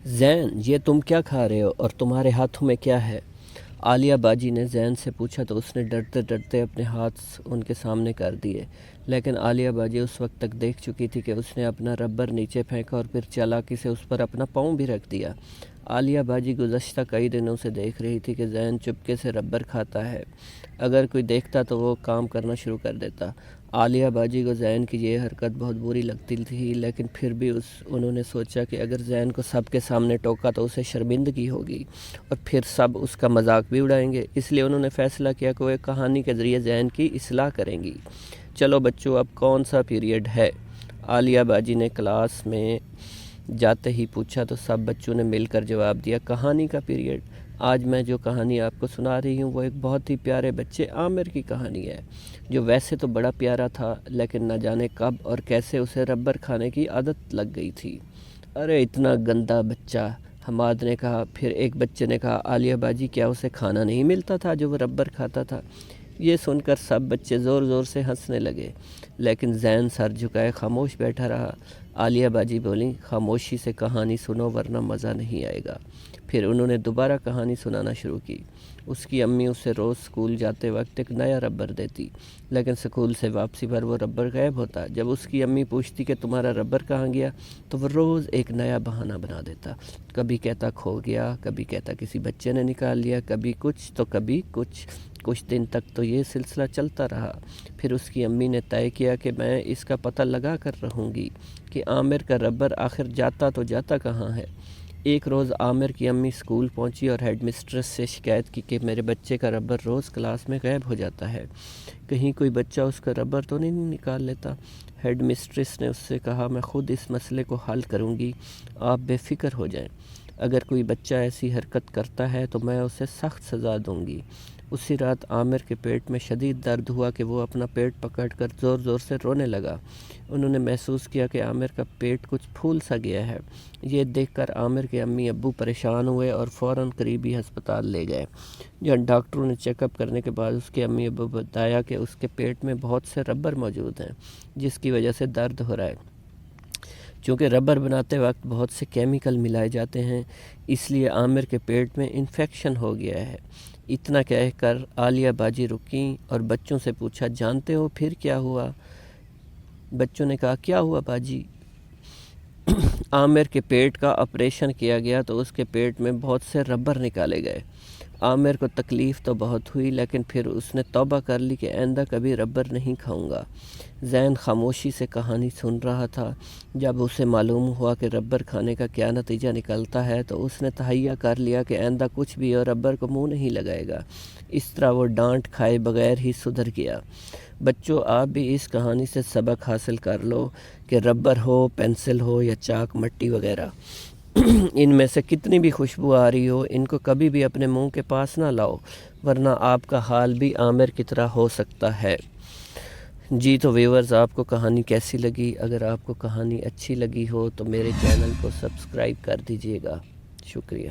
زین، یہ تم کیا کھا رہے ہو اور تمہارے ہاتھوں میں کیا ہے؟ عالیہ باجی نے زین سے پوچھا تو اس نے ڈرتے ڈرتے اپنے ہاتھ ان کے سامنے کر دیے، لیکن عالیہ باجی اس وقت تک دیکھ چکی تھی کہ اس نے اپنا ربر نیچے پھینکا اور پھر چالاکی سے اس پر اپنا پاؤں بھی رکھ دیا۔ عالیہ باجی گزشتہ کئی دنوں سے دیکھ رہی تھی کہ زین چپکے سے ربر کھاتا ہے، اگر کوئی دیکھتا تو وہ کام کرنا شروع کر دیتا۔ عالیہ باجی کو زین کی یہ حرکت بہت بری لگتی تھی، لیکن پھر بھی انہوں نے سوچا کہ اگر زین کو سب کے سامنے ٹوکا تو اسے شرمندگی ہوگی اور پھر سب اس کا مذاق بھی اڑائیں گے، اس لیے انہوں نے فیصلہ کیا کہ وہ ایک کہانی کے ذریعے زین کی اصلاح کریں گی۔ چلو بچوں، اب کون سا پیریڈ ہے؟ عالیہ باجی نے کلاس میں جاتے ہی پوچھا تو سب بچوں نے مل کر جواب دیا، کہانی کا پیریڈ۔ آج میں جو کہانی آپ کو سنا رہی ہوں وہ ایک بہت ہی پیارے بچے عامر کی کہانی ہے، جو ویسے تو بڑا پیارا تھا لیکن نہ جانے کب اور کیسے اسے ربر کھانے کی عادت لگ گئی تھی۔ ارے اتنا گندا بچہ، حماد نے کہا۔ پھر ایک بچے نے کہا، عالیہ باجی کیا اسے کھانا نہیں ملتا تھا جو وہ ربر کھاتا تھا؟ یہ سن کر سب بچے زور زور سے ہنسنے لگے، لیکن زین سر جھکائے خاموش بیٹھا رہا۔ عالیہ باجی بولیں، خاموشی سے کہانی سنو ورنہ مزہ نہیں آئے گا۔ پھر انہوں نے دوبارہ کہانی سنانا شروع کی۔ اس کی امی اسے روز سکول جاتے وقت ایک نیا ربر دیتی، لیکن سکول سے واپسی پر وہ ربر غائب ہوتا۔ جب اس کی امی پوچھتی کہ تمہارا ربر کہاں گیا تو وہ روز ایک نیا بہانہ بنا دیتا، کبھی کہتا کھو گیا، کبھی کہتا کسی بچے نے نکال لیا، کبھی کچھ تو کبھی کچھ۔ کچھ دن تک تو یہ سلسلہ چلتا رہا۔ پھر اس کی امی نے طے کیا کہ میں اس کا پتہ لگا کر رہوں گی کہ عامر کا ربر آخر جاتا تو جاتا کہاں ہے۔ ایک روز عامر کی امی اسکول پہنچی اور ہیڈ مسٹریس سے شکایت کی کہ میرے بچے کا ربر روز کلاس میں غائب ہو جاتا ہے، کہیں کوئی بچہ اس کا ربر تو نہیں نکال لیتا۔ ہیڈ مسٹریس نے اس سے کہا، میں خود اس مسئلے کو حل کروں گی، آپ بے فکر ہو جائیں۔ اگر کوئی بچہ ایسی حرکت کرتا ہے تو میں اسے سخت سزا دوں گی۔ اسی رات عامر کے پیٹ میں شدید درد ہوا کہ وہ اپنا پیٹ پکڑ کر زور زور سے رونے لگا۔ انہوں نے محسوس کیا کہ عامر کا پیٹ کچھ پھول سا گیا ہے۔ یہ دیکھ کر عامر کے امی ابو پریشان ہوئے اور فوراً قریبی ہسپتال لے گئے، جہاں ڈاکٹروں نے چیک اپ کرنے کے بعد اس کے امی ابو بتایا کہ اس کے پیٹ میں بہت سے ربر موجود ہیں، جس کی وجہ سے درد ہو رہا ہے۔ چونکہ ربر بناتے وقت بہت سے کیمیکل ملائے جاتے ہیں، اس لیے عامر کے پیٹ میں انفیکشن ہو گیا ہے۔ اتنا کہہ کر عالیہ باجی رکیں اور بچوں سے پوچھا، جانتے ہو پھر کیا ہوا؟ بچوں نے کہا، کیا ہوا باجی؟ عامر کے پیٹ کا آپریشن کیا گیا تو اس کے پیٹ میں بہت سے ربر نکالے گئے۔ عامر کو تکلیف تو بہت ہوئی، لیکن پھر اس نے توبہ کر لی کہ آئندہ کبھی ربر نہیں کھاؤں گا۔ زین خاموشی سے کہانی سن رہا تھا۔ جب اسے معلوم ہوا کہ ربر کھانے کا کیا نتیجہ نکلتا ہے تو اس نے تہیہ کر لیا کہ آئندہ کچھ بھی اور ربر کو منہ نہیں لگائے گا۔ اس طرح وہ ڈانٹ کھائے بغیر ہی سدھر گیا۔ بچوں، آپ بھی اس کہانی سے سبق حاصل کر لو کہ ربر ہو، پینسل ہو یا چاک مٹی وغیرہ، ان میں سے کتنی بھی خوشبو آ رہی ہو، ان کو کبھی بھی اپنے منہ کے پاس نہ لاؤ، ورنہ آپ کا حال بھی عامر کی طرح ہو سکتا ہے۔ جی تو ویورز، آپ کو کہانی کیسی لگی؟ اگر آپ کو کہانی اچھی لگی ہو تو میرے چینل کو سبسکرائب کر دیجیے گا۔ شکریہ۔